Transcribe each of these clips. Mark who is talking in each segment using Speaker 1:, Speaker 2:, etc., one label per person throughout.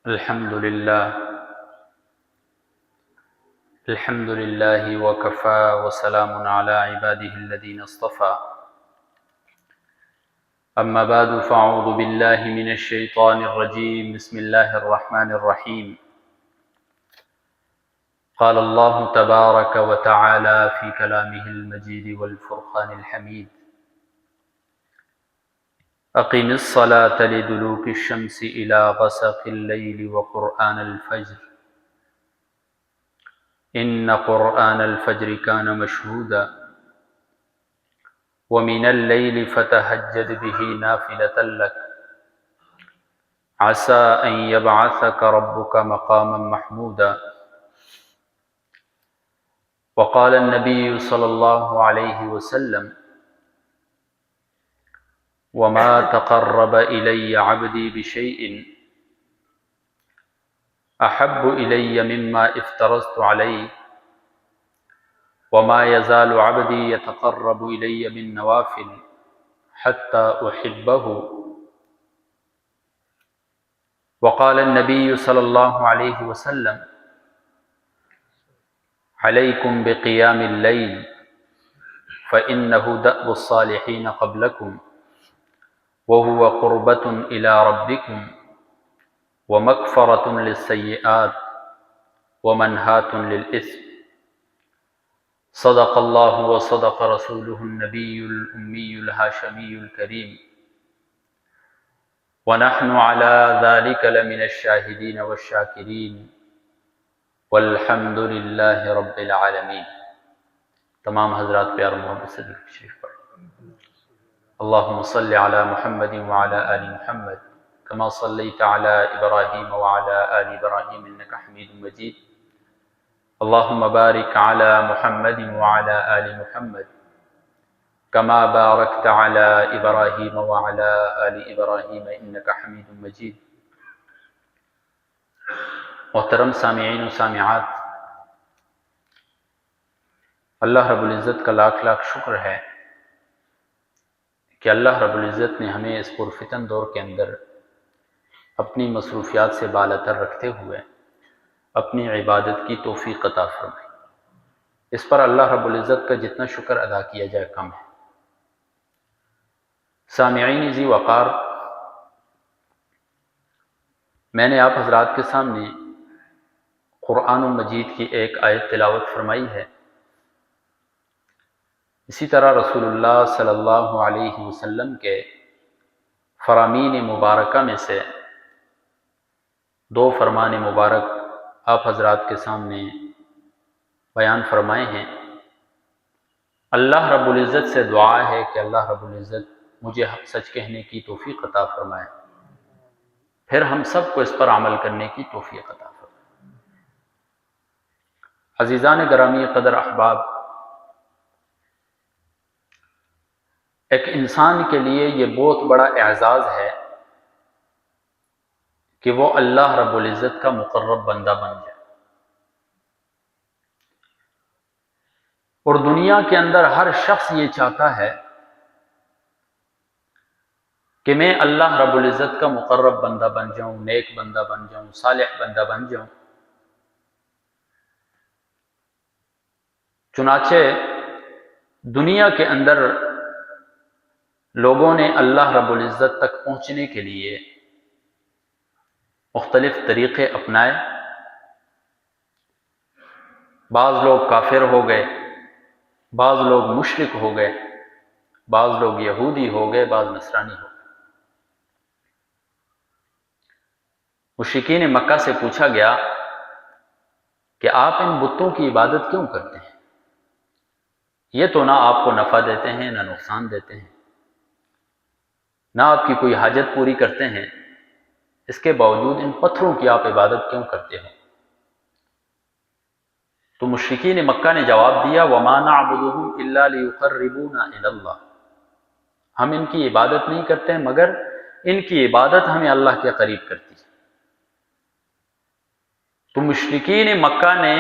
Speaker 1: الحمد لله وكفى وسلام على عباده الذين اصطفى أما بعد فأعوذ بالله من الشيطان الرجيم بسم الله الرحمن الرحيم قال الله تبارك وتعالى في كلامه المجيد والفرقان الحميد أقم الصلاة لدلوك الشمس إلى غسق الليل وقرآن الفجر إن قرآن الفجر كان مشهودا ومن الليل فتهجد به نافلة لك عسى أن يبعثك ربك مقاما محمودا وقال النبي صلى الله عليه وسلم وما تقرب إلي عبدي بشيء أحب إلي مما افترضت عليه وما يزال عبدي يتقرب إلي بالنوافل حتى أحبه وقال النبي صلى الله عليه وسلم عليكم بقيام الليل فإنه دأب الصالحين قبلكم وهو قربة إلى ربكم ومغفرة للسيئات ومنهاة للإثم صدق الله وصدق رسوله النبي الأمي الهاشمي الكريم ونحن على ذلك لمن الشاهدين والشاکرین والحمد للہ رب العالمین۔ تمام حضرات پیار و محبت سے درود شریف پڑھیں۔ اللہم صلی علی محمد وعلی آل محمد کما صلیت علی ابراہیم وعلی آل ابراہیم انک حمید مجید۔ اللہم بارک علی محمد وعلی آل محمد کما بارکت علی ابراہیم وعلی آل ابراہیم انک حمید مجید۔ محترم سامعین و سامعات، اللہ رب العزت کا لاکھ لاکھ شکر ہے کہ اللہ رب العزت نے ہمیں اس پرفتن دور کے اندر اپنی مصروفیات سے بالاتر رکھتے ہوئے اپنی عبادت کی توفیق عطا فرمائی۔ اس پر اللہ رب العزت کا جتنا شکر ادا کیا جائے کم ہے۔ سامعین ذی وقار، میں نے آپ حضرات کے سامنے قرآن مجید کی ایک آیت تلاوت فرمائی ہے۔ اسی طرح رسول اللہ صلی اللہ علیہ وسلم کے فرامین مبارکہ میں سے دو فرمان مبارک آپ حضرات کے سامنے بیان فرمائے ہیں۔ اللہ رب العزت سے دعا ہے کہ اللہ رب العزت مجھے حق سچ کہنے کی توفیق عطا فرمائے، پھر ہم سب کو اس پر عمل کرنے کی توفیق عطا فرمائے۔ عزیزان گرامی قدر احباب، ایک انسان کے لیے یہ بہت بڑا اعزاز ہے کہ وہ اللہ رب العزت کا مقرب بندہ بن جائے، اور دنیا کے اندر ہر شخص یہ چاہتا ہے کہ میں اللہ رب العزت کا مقرب بندہ بن جاؤں، نیک بندہ بن جاؤں، صالح بندہ بن جاؤں۔ چنانچہ دنیا کے اندر لوگوں نے اللہ رب العزت تک پہنچنے کے لیے مختلف طریقے اپنائے۔ بعض لوگ کافر ہو گئے، بعض لوگ مشرک ہو گئے، بعض لوگ یہودی ہو گئے، بعض نصرانی ہو گئے۔ مشرکین مکہ سے پوچھا گیا کہ آپ ان بتوں کی عبادت کیوں کرتے ہیں؟ یہ تو نہ آپ کو نفع دیتے ہیں نہ نقصان دیتے ہیں، نہ آپ کی کوئی حاجت پوری کرتے ہیں، اس کے باوجود ان پتھروں کی آپ عبادت کیوں کرتے ہو؟ تو مشرکین مکہ نے جواب دیا وَمَا نَعْبُدُهُمْ إِلَّا لِيُقَرِّبُونَا إِلَى اللَّهِ، ہم ان کی عبادت نہیں کرتے مگر ان کی عبادت ہمیں اللہ کے قریب کرتی ہے۔ تو مشرکین مکہ نے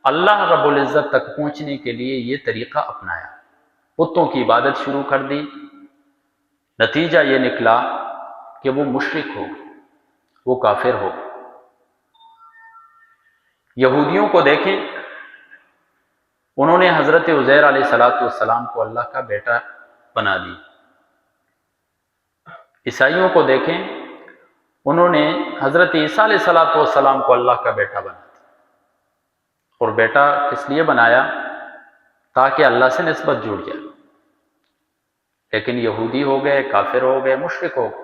Speaker 1: اللہ رب العزت تک پہنچنے کے لیے یہ طریقہ اپنایا، بتوں کی عبادت شروع کر دی۔ نتیجہ یہ نکلا کہ وہ مشرک ہو گئے، وہ کافر ہو گئے۔ یہودیوں کو دیکھیں، انہوں نے حضرت عزیر علیہ السلام کو اللہ کا بیٹا بنا دی۔ عیسائیوں کو دیکھیں، انہوں نے حضرت عیسیٰ علیہ السلام کو اللہ کا بیٹا بنا دیا۔ اور بیٹا کس لیے بنایا؟ تاکہ اللہ سے نسبت جڑ جائے۔ لیکن یہودی ہو گئے، کافر ہو گئے، مشرک ہو گئے،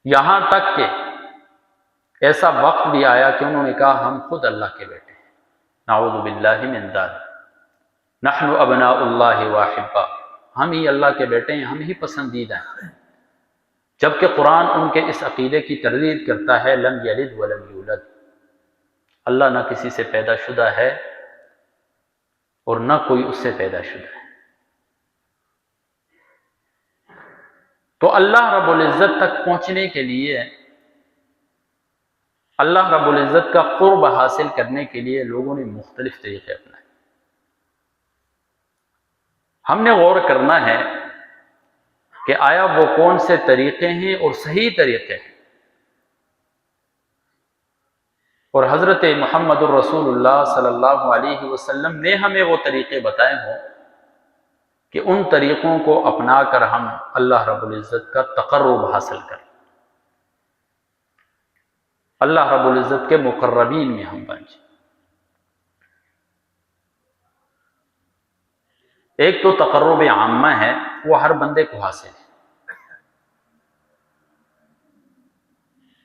Speaker 1: یہاں تک کہ ایسا وقت بھی آیا کہ انہوں نے کہا ہم خود اللہ کے بیٹے ہیں۔ نعوذ باللہ من ذالک، نحن ابناء اللہ واحبہ، ہم ہی اللہ کے بیٹے ہیں، ہم ہی پسندیدہ ہیں۔ جبکہ قرآن ان کے اس عقیدے کی تردید کرتا ہے، لم یلد ولم یولد، اللہ نہ کسی سے پیدا شدہ ہے اور نہ کوئی اس سے پیدا شدہ ہے۔ تو اللہ رب العزت تک پہنچنے کے لیے، اللہ رب العزت کا قرب حاصل کرنے کے لیے لوگوں نے مختلف طریقے اپنائے۔ ہم نے غور کرنا ہے کہ آیا وہ کون سے طریقے ہیں اور صحیح طریقے ہیں، اور حضرت محمد الرسول اللہ صلی اللہ علیہ وسلم نے ہمیں وہ طریقے بتائے ہوں کہ ان طریقوں کو اپنا کر ہم اللہ رب العزت کا تقرب حاصل کریں، اللہ رب العزت کے مقربین میں ہم بن جائیں۔ ایک تو تقرب عامہ ہے، وہ ہر بندے کو حاصل ہے،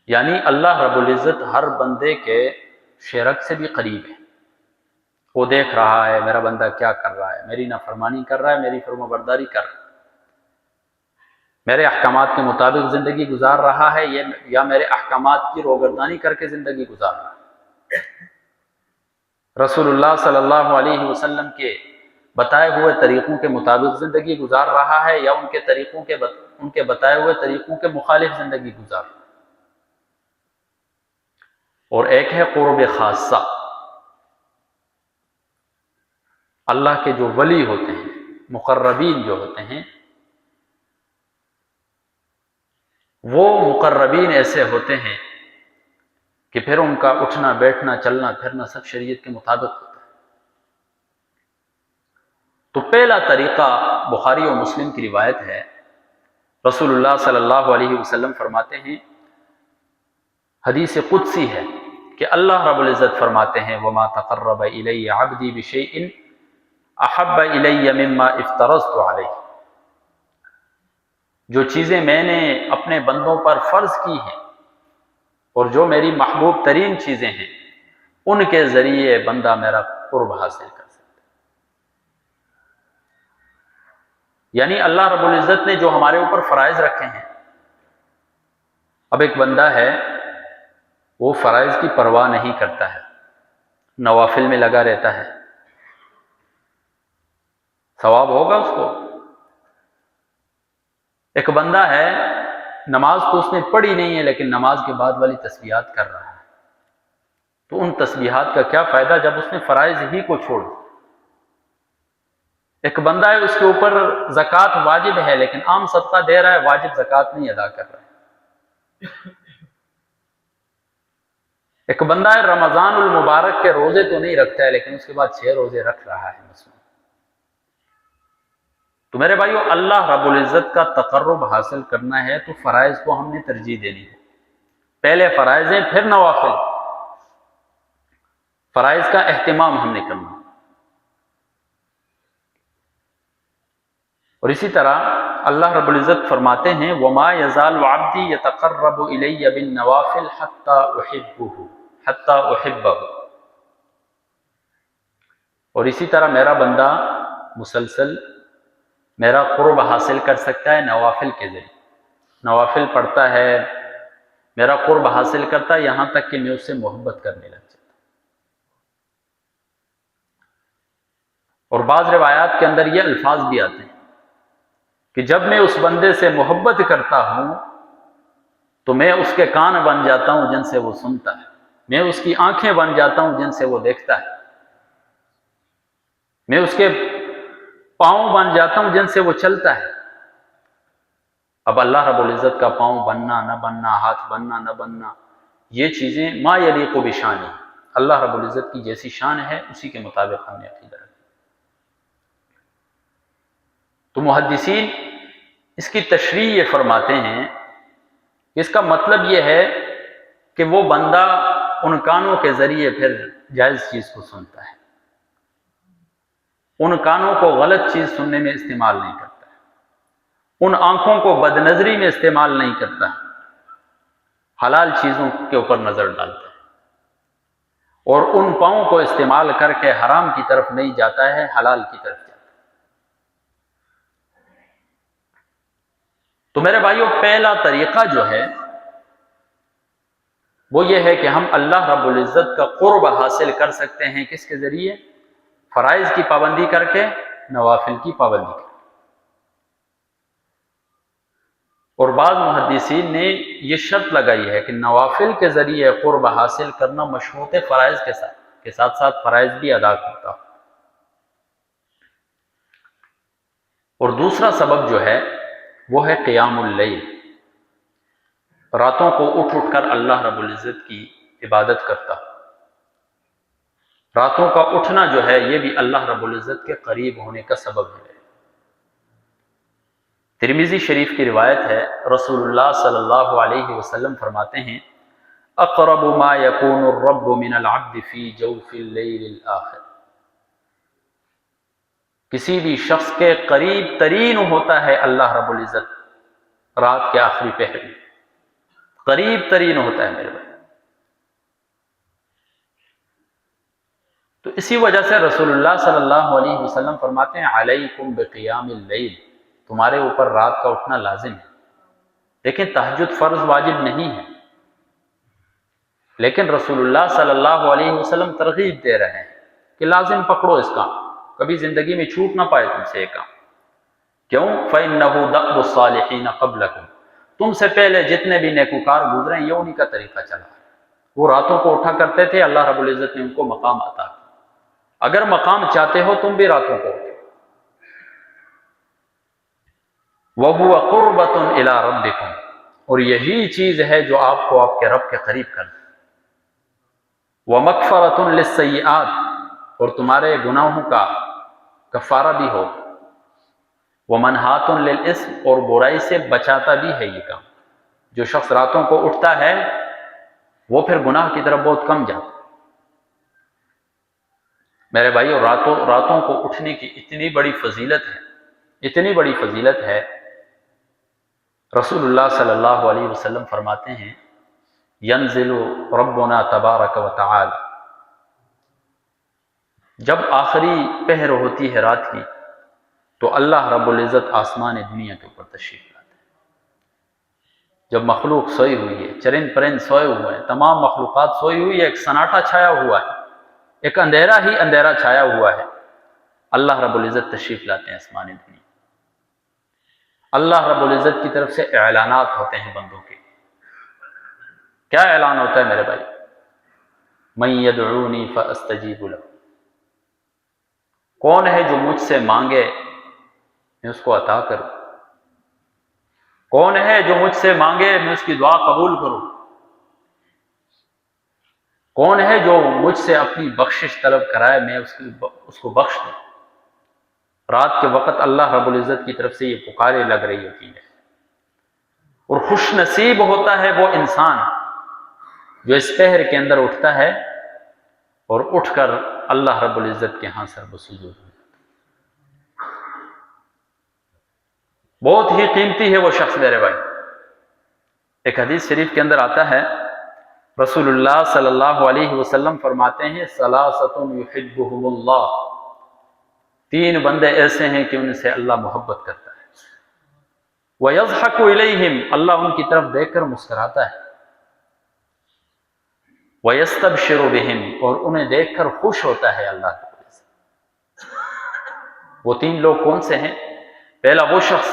Speaker 1: یعنی اللہ رب العزت ہر بندے کے شرک سے بھی قریب ہے۔ وہ دیکھ رہا ہے میرا بندہ کیا کر رہا ہے، میری نافرمانی کر رہا ہے، میری فرما برداری کر رہا ہے، میرے احکامات کے مطابق زندگی گزار رہا ہے یا میرے احکامات کی روگردانی کر کے زندگی گزار رہا ہے۔ رسول اللہ صلی اللہ علیہ وسلم کے بتائے ہوئے طریقوں کے مطابق زندگی گزار رہا ہے یا ان کے بتائے ہوئے طریقوں کے مخالف زندگی گزار رہا ہے۔ اور ایک ہے قرب خاصہ، اللہ کے جو ولی ہوتے ہیں، مقربین جو ہوتے ہیں، وہ مقربین ایسے ہوتے ہیں کہ پھر ان کا اٹھنا بیٹھنا چلنا پھرنا سب شریعت کے مطابق ہوتا ہے۔ تو پہلا طریقہ بخاری و مسلم کی روایت ہے، رسول اللہ صلی اللہ علیہ وسلم فرماتے ہیں، حدیث قدسی ہے کہ اللہ رب العزت فرماتے ہیں وَمَا تَقَرَّبَ إِلَيَّ عَبْدِي بِشَيْءٍ أَحَبَّ إِلَيَّ مِمَّا افْتَرَضْتُ عَلَيْهِ، جو چیزیں میں نے اپنے بندوں پر فرض کی ہیں اور جو میری محبوب ترین چیزیں ہیں، ان کے ذریعے بندہ میرا قرب حاصل کر سکتا ہے۔ یعنی اللہ رب العزت نے جو ہمارے اوپر فرائض رکھے ہیں، اب ایک بندہ ہے وہ فرائض کی پرواہ نہیں کرتا ہے، نوافل میں لگا رہتا ہے، ثواب ہوگا اس کو؟ ایک بندہ ہے نماز تو اس نے پڑھی نہیں ہے لیکن نماز کے بعد والی تسبیحات کر رہا ہے، تو ان تسبیحات کا کیا فائدہ جب اس نے فرائض ہی کو چھوڑ دیا۔ ایک بندہ ہے اس کے اوپر زکوٰۃ واجب ہے لیکن عام صدقہ دے رہا ہے، واجب زکوٰۃ نہیں ادا کر رہا ہے۔ ایک بندہ ہے رمضان المبارک کے روزے تو نہیں رکھتا ہے لیکن اس کے بعد 6 روزے رکھ رہا ہے مثلا۔ تو میرے بھائیو، اللہ رب العزت کا تقرب حاصل کرنا ہے تو فرائض کو ہم نے ترجیح دینی ہے، پہلے فرائض ہیں پھر نوافل، فرائض کا اہتمام ہم نے کرنا۔ اور اسی طرح اللہ رب العزت فرماتے ہیں وَمَا يَزَالُ عَبْدِي يَتَقَرَّبُ إِلَيَّ بِالنَّوَافِلِ حَتَّى أُحِبَّهُ، اور اسی طرح میرا بندہ مسلسل میرا قرب حاصل کر سکتا ہے نوافل کے ذریعے، نوافل پڑھتا ہے، میرا قرب حاصل کرتا ہے یہاں تک کہ میں اس سے محبت کرنے لگ جاتا۔ اور بعض روایات کے اندر یہ الفاظ بھی آتے ہیں کہ جب میں اس بندے سے محبت کرتا ہوں تو میں اس کے کان بن جاتا ہوں جن سے وہ سنتا ہے، میں اس کی آنکھیں بن جاتا ہوں جن سے وہ دیکھتا ہے، میں اس کے پاؤں بن جاتا ہوں جن سے وہ چلتا ہے۔ اب اللہ رب العزت کا پاؤں بننا نہ بننا، ہاتھ بننا نہ بننا، یہ چیزیں ما یلیق بشانی، اللہ رب العزت کی جیسی شان ہے اسی کے مطابق ہم نے عقیدہ رکھا۔ تو محدثین اس کی تشریح یہ فرماتے ہیں کہ اس کا مطلب یہ ہے کہ وہ بندہ ان کانوں کے ذریعے پھر جائز چیز کو سنتا ہے، ان کانوں کو غلط چیز سننے میں استعمال نہیں کرتا ہے، ان آنکھوں کو بد نظری میں استعمال نہیں کرتا ہے، حلال چیزوں کے اوپر نظر ڈالتا ہے، اور ان پاؤں کو استعمال کر کے حرام کی طرف نہیں جاتا ہے، حلال کی طرف جاتا ہے۔ تو میرے بھائیوں، پہلا طریقہ جو ہے وہ یہ ہے کہ ہم اللہ رب العزت کا قرب حاصل کر سکتے ہیں کس کے ذریعے؟ فرائض کی پابندی کر کے، نوافل کی پابندی کر کے۔ اور بعض محدثین نے یہ شرط لگائی ہے کہ نوافل کے ذریعے قرب حاصل کرنا مشروط فرائض کے ساتھ ساتھ فرائض بھی ادا کرتا ہو۔ اور دوسرا سبب جو ہے وہ ہے قیام اللیل، راتوں کو اٹھ کر اللہ رب العزت کی عبادت کرتا۔ راتوں کا اٹھنا جو ہے یہ بھی اللہ رب العزت کے قریب ہونے کا سبب ہے۔ ترمذی شریف کی روایت ہے، رسول اللہ صلی اللہ علیہ وسلم فرماتے ہیں، اقرب ما یکون الرب من العبد فی جوف اللیل الآخر، کسی بھی شخص کے قریب ترین ہوتا ہے اللہ رب العزت رات کے آخری پہر میں، قریب ترین ہوتا ہے میرے بھائی۔ تو اسی وجہ سے رسول اللہ صلی اللہ علیہ وسلم فرماتے ہیں، علیکم بقیام اللیل، تمہارے اوپر رات کا اٹھنا لازم ہے۔ لیکن تہجد فرض واجب نہیں ہے، لیکن رسول اللہ صلی اللہ علیہ وسلم ترغیب دے رہے ہیں کہ لازم پکڑو اس کام، کبھی زندگی میں چھوٹ نہ پائے تم سے یہ کام۔ کیوں؟ فَإِنَّهُ دَأْبُ الصَّالِحِينَ قَبْلَكُمْ، تم سے پہلے جتنے بھی نیکوکار گزرے ہیں یہ انہی کا طریقہ چلا ہے۔ وہ راتوں کو اٹھا کرتے تھے، اللہ رب العزت نے ان کو مقام عطا کیا۔ اگر مقام چاہتے ہو تم بھی راتوں کو اٹھو۔ وَهُوَ قُرْبَةٌ إِلَىٰ رَبِّكُمْ، اور یہی چیز ہے جو آپ کو آپ کے رب کے قریب کر دے۔ وَمَغْفَرَةٌ لِلسَّيِّئَاتِ، اور تمہارے گناہوں کا کفارہ بھی ہو۔ وَمَنْہَاتٌ لِلْإِثْمِ، اور برائی سے بچاتا بھی ہے یہ کام۔ جو شخص راتوں کو اٹھتا ہے وہ پھر گناہ کی طرف بہت کم جاتا ہے۔ میرے بھائیو، راتوں کو اٹھنے کی اتنی بڑی فضیلت ہے، اتنی بڑی فضیلت ہے، رسول اللہ صلی اللہ علیہ وسلم فرماتے ہیں، ینزل ربنا تبارک و تعالی، جب آخری پہر ہوتی ہے رات کی تو اللہ رب العزت آسمان دنیا کے اوپر تشریف لاتے ہیں۔ جب مخلوق سوئی ہوئی ہے، چرند پرند سوئے ہوئے ہیں، تمام مخلوقات سوئی ہوئی ہے، ایک سناٹا چھایا ہوا ہے، ایک اندھیرا ہی اندھیرا چھایا ہوا ہے، اللہ رب العزت تشریف لاتے ہیں آسمان دنیا۔ اللہ رب العزت کی طرف سے اعلانات ہوتے ہیں بندوں کے۔ کیا اعلان ہوتا ہے میرے بھائی؟ من یدعونی فاستجیب لہ، کون ہے جو مجھ سے مانگے میں اس کو عطا کروں؟ کون ہے جو مجھ سے مانگے میں اس کی دعا قبول کروں؟ کون ہے جو مجھ سے اپنی بخشش طلب کرائے میں اس کو بخش دوں؟ رات کے وقت اللہ رب العزت کی طرف سے یہ پکارے لگ رہی ہوتی ہے، اور خوش نصیب ہوتا ہے وہ انسان جو اس پہر کے اندر اٹھتا ہے اور اٹھ کر اللہ رب العزت کے ہاں سر بسجود ہو جاتا ہے۔ بہت ہی قیمتی ہے وہ شخص میرے بھائی۔ ایک حدیث شریف کے اندر آتا ہے، رسول اللہ صلی اللہ علیہ وسلم فرماتے ہیں، ثلاثۃ یحبہم اللہ، تین بندے ایسے ہیں کہ ان سے اللہ محبت کرتا ہے۔ وَيَضْحَكُ إِلَيْهِمْ، اللہ ان کی طرف دیکھ کر مسکراتا ہے۔ وَيَسْتَبْشِرُ بِهِمْ، اور انہیں دیکھ کر خوش ہوتا ہے اللہ کی وجہ سے۔ وہ تین لوگ کون سے ہیں؟ پہلا وہ شخص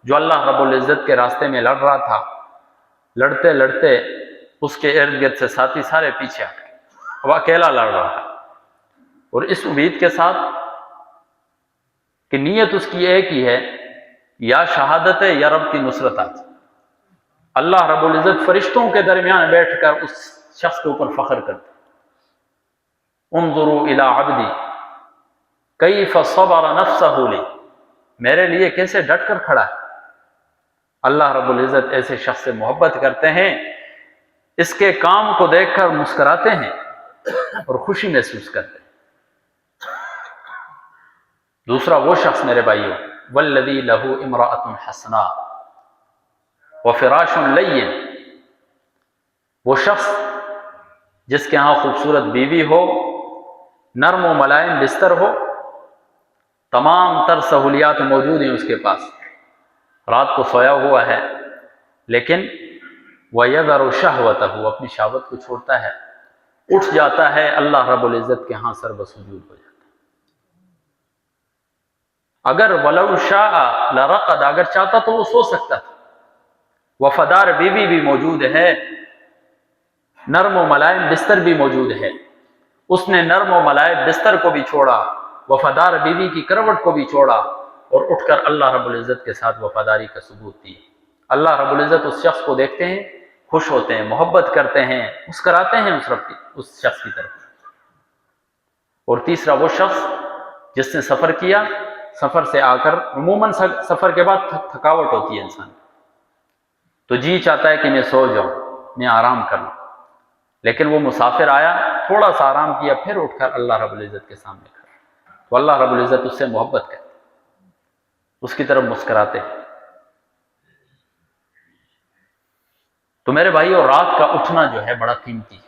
Speaker 1: جو اللہ رب العزت کے راستے میں لڑ رہا تھا، لڑتے لڑتے اس کے ارد گرد سے ساتھی سارے پیچھے ہٹ گئے، وہ اکیلا لڑ رہا تھا، اور اس امید کے ساتھ کہ نیت اس کی ایک ہی ہے، یا شہادت ہے یا رب کی نصرت آتی۔ اللہ رب العزت فرشتوں کے درمیان بیٹھ کر اس شخص کے اوپر فخر کرتے، انظروا الی عبدی کیف صبر نفسہ لی، میرے لیے کیسے ڈٹ کر کھڑا ہے۔ اللہ رب العزت ایسے شخص سے محبت کرتے ہیں، اس کے کام کو دیکھ کر مسکراتے ہیں اور خوشی محسوس کرتے ہیں۔ دوسرا وہ شخص میرے بھائیوں، والذی لہ امرأۃ حسناء وفراش لین، وہ شخص جس کے ہاں خوبصورت بیوی ہو، نرم و ملائم بستر ہو، تمام تر سہولیات موجود ہیں اس کے پاس، رات کو سویا ہوا ہے لیکن وَيَذَرُ شَهْوَتَهُ، اپنی شہوت کو چھوڑتا ہے، اٹھ جاتا ہے، اللہ رب العزت کے ہاں سر بسجود ہو جاتا ہے۔ اگر وَلَوْ شَاءَ لَرَقَدَ، اگر چاہتا تو وہ سو سکتا تھا۔ وفادار بیوی بھی موجود ہے، نرم و ملائم بستر بھی موجود ہے، اس نے نرم و ملائم بستر کو بھی چھوڑا، وفادار بیوی کی کروٹ کو بھی چھوڑا اور اٹھ کر اللہ رب العزت کے ساتھ وفاداری کا ثبوت دی۔ اللہ رب العزت اس شخص کو دیکھتے ہیں، خوش ہوتے ہیں، محبت کرتے ہیں، مسکراتے ہیں اس شخص کی طرف۔ اور تیسرا وہ شخص جس نے سفر کیا، سفر سے آ کر، عموماً سفر کے بعد تھکاوٹ ہوتی ہے انسان، تو جی چاہتا ہے کہ میں سو جاؤں، میں آرام کر لوں، لیکن وہ مسافر آیا، تھوڑا سا آرام کیا، پھر اٹھ کر اللہ رب العزت کے سامنے کھڑا، تو اللہ رب العزت اس سے محبت کرتے، اس کی طرف مسکراتے ہیں۔ تو میرے بھائیو، رات کا اٹھنا جو ہے بڑا قیمتی ہے۔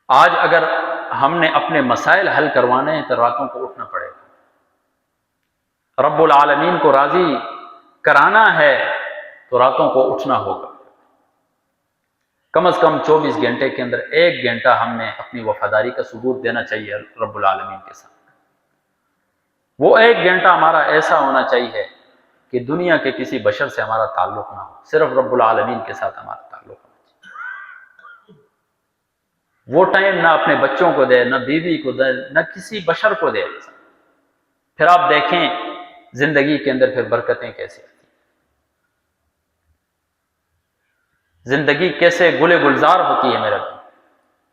Speaker 1: آج اگر ہم نے اپنے مسائل حل کروانے ہیں تو راتوں کو اٹھنا پڑے گا۔ رب العالمین کو راضی کرانا ہے تو راتوں کو اٹھنا ہوگا۔ کم از کم 24 گھنٹے کے اندر 1 گھنٹہ ہم نے اپنی وفاداری کا ثبوت دینا چاہیے رب العالمین کے ساتھ۔ وہ 1 گھنٹہ ہمارا ایسا ہونا چاہیے کہ دنیا کے کسی بشر سے ہمارا تعلق نہ ہو، صرف رب العالمین کے ساتھ ہمارا تعلق ہونا چاہیے۔ وہ ٹائم نہ اپنے بچوں کو دے، نہ بیوی کو دے، نہ کسی بشر کو دے۔ پھر آپ دیکھیں زندگی کے اندر پھر برکتیں کیسے آتی ہیں، زندگی کیسے گل گلزار ہوتی ہے میرے بھائی۔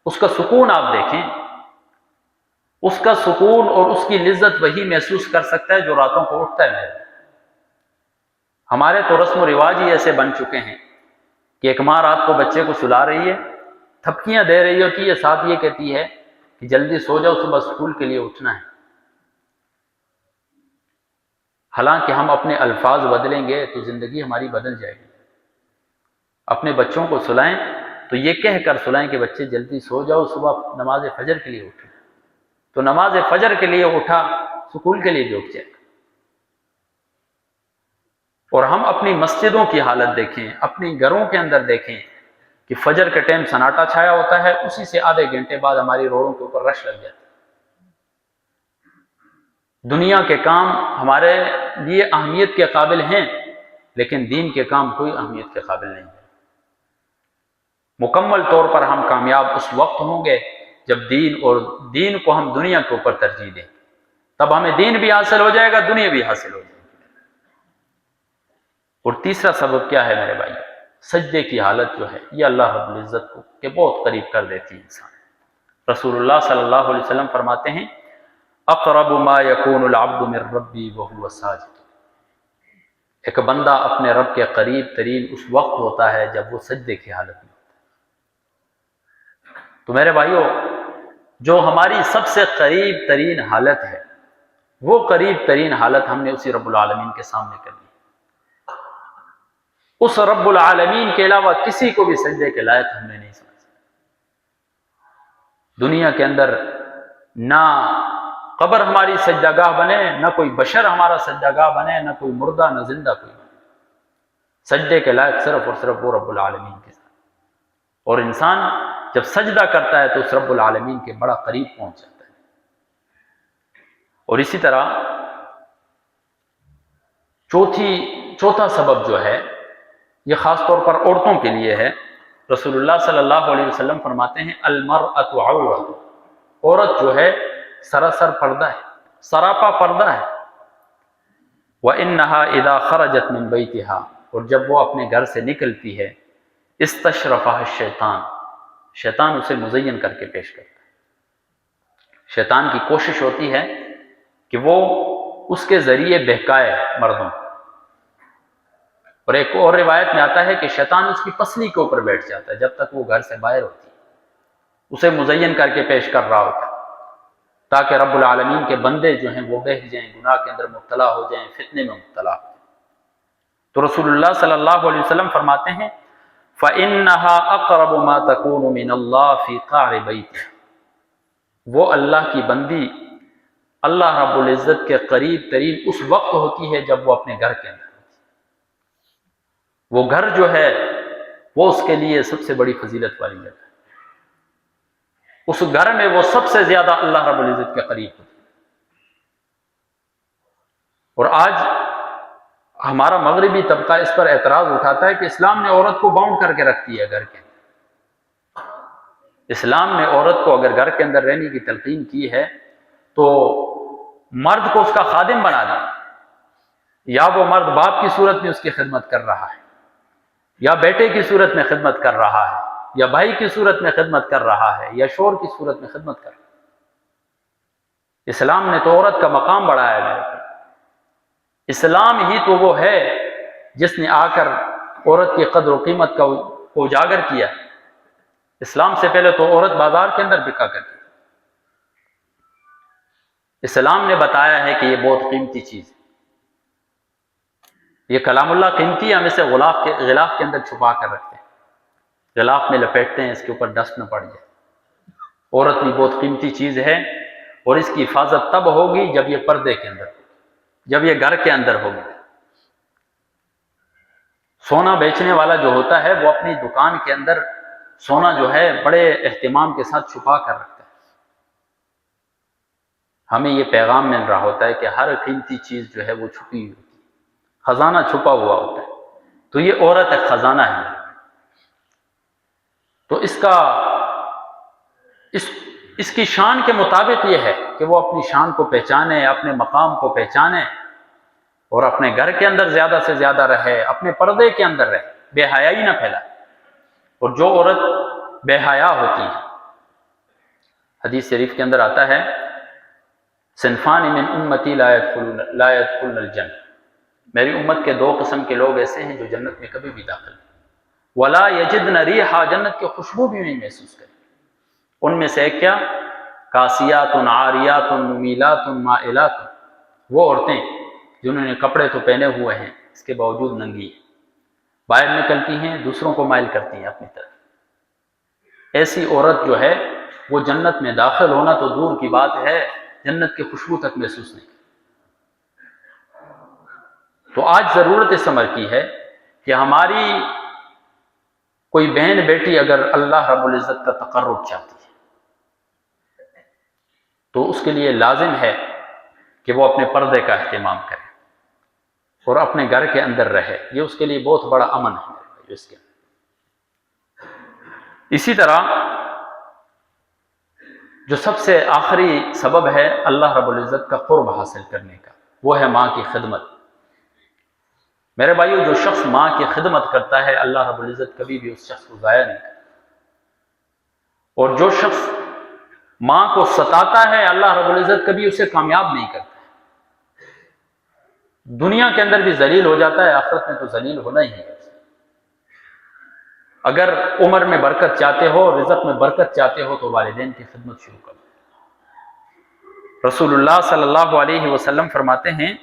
Speaker 1: اس کا سکون آپ دیکھیں، اس کا سکون اور اس کی لذت وہی محسوس کر سکتا ہے جو راتوں کو اٹھتا ہے میرے بھائی۔ ہمارے تو رسم و رواج ہی ایسے بن چکے ہیں کہ ایک ماں رات کو بچے کو سلا رہی ہے، تھپکیاں دے رہی ہوتی ہے، ساتھ یہ کہتی ہے کہ جلدی سو جاؤ، صبح اسکول کے لیے اٹھنا ہے۔ حالانکہ ہم اپنے الفاظ بدلیں گے تو زندگی ہماری بدل جائے گی۔ اپنے بچوں کو سلائیں تو یہ کہہ کر سلائیں کہ بچے جلدی سو جاؤ، صبح نماز فجر کے لیے اٹھیں، تو نماز فجر کے لیے اٹھا، سکول کے لیے بھی اٹھ جائے گا۔ اور ہم اپنی مسجدوں کی حالت دیکھیں، اپنی گھروں کے اندر دیکھیں کہ فجر کے ٹائم سناٹا چھایا ہوتا ہے، اسی سے آدھے گھنٹے بعد ہماری روڈوں کے اوپر رش لگ جاتی ہے۔ دنیا کے کام ہمارے لیے اہمیت کے قابل ہیں، لیکن دین کے کام کوئی اہمیت کے قابل نہیں ہے۔ مکمل طور پر ہم کامیاب اس وقت ہوں گے جب دین کو ہم دنیا کے اوپر ترجیح دیں، تب ہمیں دین بھی حاصل ہو جائے گا، دنیا بھی حاصل ہو جائے گی۔ اور تیسرا سبب کیا ہے میرے بھائی؟ سجدے کی حالت جو ہے یہ اللہ رب العزت کو کے بہت قریب کر دیتی ہے انسان۔ رسول اللہ صلی اللہ علیہ وسلم فرماتے ہیں، اقرب ما یکون العبد من ربی وہو ساجد، ایک بندہ اپنے رب کے قریب ترین اس وقت ہوتا ہے جب وہ سجدے کی حالت میں ہوتا ہے۔ تو میرے بھائیو، جو ہماری سب سے قریب ترین حالت ہے، وہ قریب ترین حالت ہم نے اسی رب العالمین کے سامنے کر لی۔ اس رب العالمین کے علاوہ کسی کو بھی سجدے کے لائق ہم نے نہیں سمجھا۔ دنیا کے اندر نہ قبر ہماری سجدہ گاہ بنے، نہ کوئی بشر ہمارا سجدہ گاہ بنے، نہ کوئی مردہ، نہ زندہ کوئی بنے۔ سجدے کے لائق صرف اور صرف وہ رب العالمین کے ساتھ۔ اور انسان جب سجدہ کرتا ہے تو اس رب العالمین کے بڑا قریب پہنچ جاتا ہے۔ اور اسی طرح چوتھا سبب جو ہے یہ خاص طور پر عورتوں کے لیے ہے۔ رسول اللہ صلی اللہ علیہ وسلم فرماتے ہیں، المرأۃ عورۃ، عورت جو ہے سراسر پردہ ہے، سراپا پردہ ہے۔ وَإِنَّهَا إِذَا خَرَجَتْ مِنْ بَيْتِهَا، اور جب وہ اپنے گھر سے نکلتی ہے، استشرفها الشیطان، شیطان اسے مزین کر کے پیش کرتا ہے۔ شیطان کی کوشش ہوتی ہے کہ وہ اس کے ذریعے بہکائے مردوں کو، اور ایک اور روایت میں آتا ہے کہ شیطان اس کی پسلی کے اوپر بیٹھ جاتا ہے جب تک وہ گھر سے باہر ہوتی ہے، اسے مزین کر کے پیش کر رہا ہوتا ہے تاکہ رب العالمین کے بندے جو ہیں وہ بہک جائیں، گناہ کے اندر مبتلا ہو جائیں، فتنے میں مبتلا ہو جائیں۔ تو رسول اللہ صلی اللہ علیہ وسلم فرماتے ہیں فَإِنَّهَا أَقْرَبُ مَا تَكُونُ مِنَ اللَّهِ فِي قَعْرِ بَيْتِهِ، وہ اللہ کی بندی اللہ رب العزت کے قریب ترین اس وقت ہوتی ہے جب وہ اپنے گھر کے اندر ہوتی ہے۔ وہ گھر جو ہے وہ اس کے لیے سب سے بڑی فضیلت والی جگہ ہے، اس گھر میں وہ سب سے زیادہ اللہ رب العزت کے قریب ہوتی ہے۔ اور آج ہمارا مغربی طبقہ اس پر اعتراض اٹھاتا ہے کہ اسلام نے عورت کو باؤنڈ کر کے رکھ دیا ہے گھر کے اندر۔ اسلام نے عورت کو اگر گھر کے اندر رہنے کی تلقین کی ہے تو مرد کو اس کا خادم بنا دیا، یا وہ مرد باپ کی صورت میں اس کی خدمت کر رہا ہے، یا بیٹے کی صورت میں خدمت کر رہا ہے، یا بھائی کی صورت میں خدمت کر رہا ہے، یا شوہر کی صورت میں خدمت کر رہا ہے۔ اسلام نے تو عورت کا مقام بڑھایا ہے میرے کو۔ اسلام ہی تو وہ ہے جس نے آ کر عورت کی قدر و قیمت کو اجاگر کیا۔ اسلام سے پہلے تو عورت بازار کے اندر بکا کرتی۔ اسلام نے بتایا ہے کہ یہ بہت قیمتی چیز ہے، یہ کلام اللہ قیمتی ہے، ہم اسے غلاف کے اندر چھپا کر رکھتے ہیں، غلاف میں لپیٹتے ہیں، اس کے اوپر ڈسٹ نہ پڑ جائے۔ عورت بھی بہت قیمتی چیز ہے، اور اس کی حفاظت تب ہوگی جب یہ پردے کے اندر ہوگی، جب یہ گھر کے اندر ہوگی۔ سونا بیچنے والا جو ہوتا ہے وہ اپنی دکان کے اندر سونا جو ہے بڑے اہتمام کے ساتھ چھپا کر رکھتا ہے۔ ہمیں یہ پیغام مل رہا ہوتا ہے کہ ہر قیمتی چیز جو ہے وہ چھپی ہوئی ہوتی ہے، خزانہ چھپا ہوا ہوتا ہے۔ تو یہ عورت ایک خزانہ ہے۔ تو اس کی شان کے مطابق یہ ہے کہ وہ اپنی شان کو پہچانے، اپنے مقام کو پہچانے، اور اپنے گھر کے اندر زیادہ سے زیادہ رہے، اپنے پردے کے اندر رہے، بے حیائی نہ پھیلائے۔ اور جو عورت بے حیا ہوتی ہے، حدیث شریف کے اندر آتا ہے صنفان من امتی لا يدخلن الجنہ، میری امت کے 2 قسم کے لوگ ایسے ہیں جو جنت میں کبھی بھی داخل نہیں، ولا یجدن ریحا، جنت کی خوشبو بھی نہیں محسوس کریں۔ ان میں سے ایک کیا؟ کاسیات عاریات ممیلات مائلات، وہ عورتیں جنہوں نے کپڑے تو پہنے ہوئے ہیں اس کے باوجود ننگی ہیں، باہر نکلتی ہیں دوسروں کو مائل کرتی ہیں اپنی طرف۔ ایسی عورت جو ہے وہ جنت میں داخل ہونا تو دور کی بات ہے، جنت کی خوشبو تک محسوس نہیں۔ تو آج ضرورت اس امر کی ہے کہ ہماری کوئی بہن بیٹی اگر اللہ رب العزت کا تقرب چاہتی ہے تو اس کے لیے لازم ہے کہ وہ اپنے پردے کا اہتمام کرے اور اپنے گھر کے اندر رہے۔ یہ اس کے لیے بہت بڑا امن ہے میرے بھائی اس کے اندر۔ اسی طرح جو سب سے آخری سبب ہے اللہ رب العزت کا قرب حاصل کرنے کا، وہ ہے ماں کی خدمت۔ میرے بھائیو، جو شخص ماں کی خدمت کرتا ہے اللہ رب العزت کبھی بھی اس شخص کو ضائع نہیں کرتا، اور جو شخص ماں کو ستاتا ہے اللہ رب العزت کبھی اسے کامیاب نہیں کرتا۔ دنیا کے اندر بھی ذلیل ہو جاتا ہے، آخرت میں تو ذلیل ہونا ہی ہے۔ اگر عمر میں برکت چاہتے ہو، رزق میں برکت چاہتے ہو تو والدین کی خدمت شروع کرو۔ رسول اللہ صلی اللہ علیہ وسلم فرماتے ہیں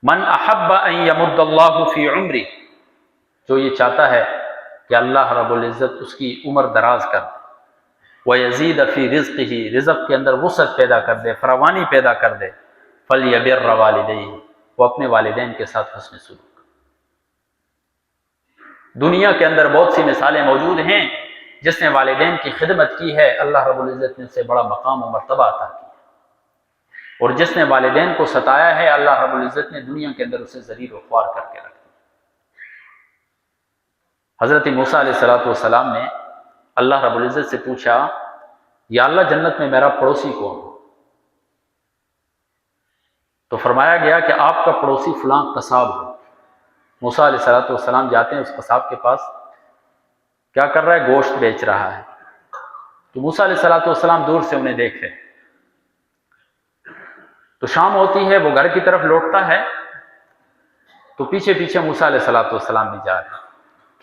Speaker 1: من احب ان یمد اللہ فی عمری، جو یہ چاہتا ہے کہ اللہ رب العزت اس کی عمر دراز کر دے، ویزید فی رزقہ، رزق کے اندر وسعت پیدا کر دے، فراوانی پیدا کر دے، فلیبر والدیہ، وہ اپنے والدین کے ساتھ حسن سلوک۔ دنیا کے اندر بہت سی مثالیں موجود ہیں جس نے والدین کی خدمت کی ہے، اللہ رب العزت نے اسے بڑا مقام و مرتبہ عطا کیا، اور جس نے والدین کو ستایا ہے اللہ رب العزت نے دنیا کے اندر اسے ذلیل و خوار کر کے رکھ دیا۔ حضرت موسیٰ علیہ السلام نے اللہ رب العزت سے پوچھا یا اللہ جنت میں میرا پڑوسی کون؟ تو فرمایا گیا کہ آپ کا پڑوسی فلاں قصاب ہو۔ موسیٰ علیہ السلام جاتے ہیں اس قصاب کے پاس، کیا کر رہا ہے؟ گوشت بیچ رہا ہے۔ تو موسیٰ علیہ السلام دور سے انہیں دیکھ رہے۔ تو شام ہوتی ہے، وہ گھر کی طرف لوٹتا ہے، تو پیچھے پیچھے موسیٰ علیہ السلام بھی جا رہے ہیں۔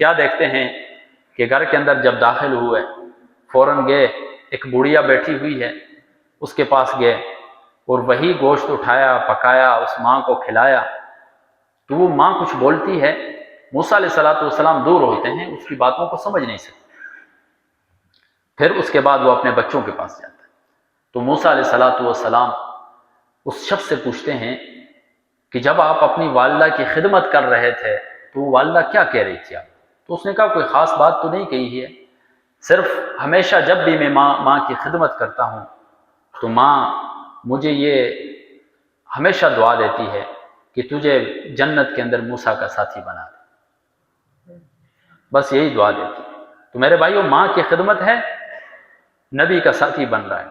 Speaker 1: کیا دیکھتے ہیں کہ گھر کے اندر جب داخل ہوئے، فوراً گئے، ایک بوڑھیا بیٹھی ہوئی ہے اس کے پاس گئے اور وہی گوشت اٹھایا، پکایا، اس ماں کو کھلایا۔ تو وہ ماں کچھ بولتی ہے، موسیٰ علیہ السلام دور ہوتے ہیں، اس کی باتوں کو سمجھ نہیں سکتے۔ پھر اس کے بعد وہ اپنے بچوں کے پاس جاتا ہے۔ تو موسیٰ علیہ السلام اس شخص سے پوچھتے ہیں کہ جب آپ اپنی والدہ کی خدمت کر رہے تھے تو والدہ کیا کہہ رہی تھی آپ؟ تو اس نے کہا کوئی خاص بات تو نہیں کہی ہے، صرف ہمیشہ جب بھی میں ماں کی خدمت کرتا ہوں تو ماں مجھے یہ ہمیشہ دعا دیتی ہے کہ تجھے جنت کے اندر موسیٰ کا ساتھی بنا دے، بس یہی دعا دیتی ہے۔ تو میرے بھائیو، ماں کی خدمت ہے، نبی کا ساتھی بن رہا ہے۔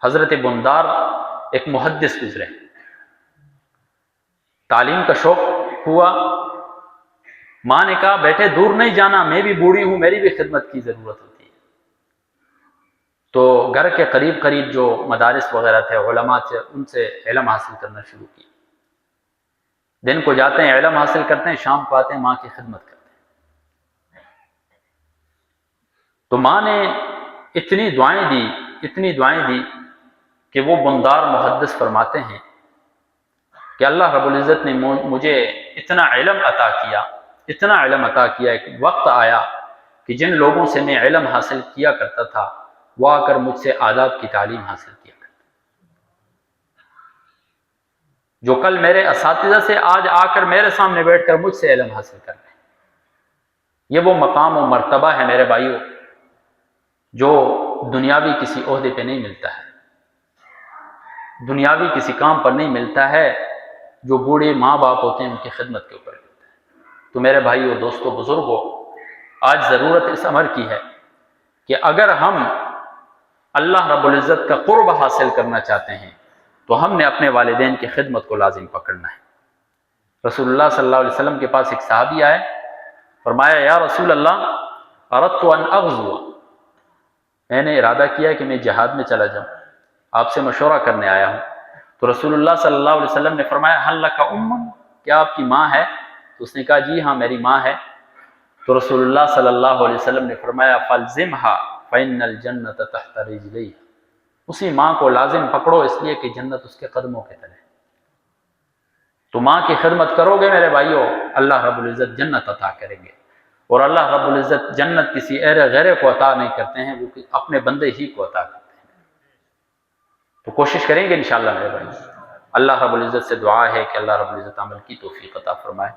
Speaker 1: حضرت بندار ایک محدث گزرے، تعلیم کا شوق ہوا، ماں نے کہا بیٹے دور نہیں جانا، میں بھی بوڑھی ہوں، میری بھی خدمت کی ضرورت ہوتی ہے۔ تو گھر کے قریب قریب جو مدارس وغیرہ تھے، علماء تھے، ان سے علم حاصل کرنا شروع کی۔ دن کو جاتے ہیں، علم حاصل کرتے ہیں، شام کو آتے ہیں، ماں کی خدمت کرتے ہیں۔ تو ماں نے اتنی دعائیں دی کہ وہ بندار محدث فرماتے ہیں کہ اللہ رب العزت نے مجھے اتنا علم عطا کیا، ایک وقت آیا کہ جن لوگوں سے میں علم حاصل کیا کرتا تھا وہ آ کر مجھ سے آداب کی تعلیم حاصل کیا کرتا، جو کل میرے اساتذہ سے آج آ کر میرے سامنے بیٹھ کر مجھ سے علم حاصل کر رہے ہیں۔ یہ وہ مقام و مرتبہ ہے میرے بھائیوں جو دنیاوی کسی عہدے پہ نہیں ملتا ہے، دنیاوی کسی کام پر نہیں ملتا ہے، جو بوڑھے ماں باپ ہوتے ہیں ان کی خدمت کے اوپر ملتا ہے۔ تو میرے بھائیو، دوستو، بزرگوں، آج ضرورت اس امر کی ہے کہ اگر ہم اللہ رب العزت کا قرب حاصل کرنا چاہتے ہیں تو ہم نے اپنے والدین کی خدمت کو لازم پکڑنا ہے۔ رسول اللہ صلی اللہ علیہ وسلم کے پاس ایک صحابی آئے، فرمایا یا رسول اللہ اردت ان اغزو، میں نے ارادہ کیا کہ میں جہاد میں چلا جاؤں، آپ سے مشورہ کرنے آیا ہوں۔ تو رسول اللہ صلی اللہ علیہ وسلم نے فرمایا حل لک ام، کیا آپ کی ماں ہے؟ تو اس نے کہا جی ہاں میری ماں ہے۔ تو رسول اللہ صلی اللہ علیہ وسلم نے فرمایا فالزمھا فإن الجنۃ تحت رجلیھا، اسی ماں کو لازم پکڑو اس لیے کہ جنت اس کے قدموں کے تلے۔ تو ماں کی خدمت کرو گے میرے بھائیو، اللہ رب العزت جنت عطا کریں گے، اور اللہ رب العزت جنت کسی غیر کو عطا نہیں کرتے ہیں، وہ اپنے بندے ہی کو عطا کرتے ہیں۔ تو کوشش کریں گے انشاءاللہ میرے بھائی۔ اللہ رب العزت سے دعا ہے کہ اللہ رب العزت عمل کی توفیق عطا فرمائے۔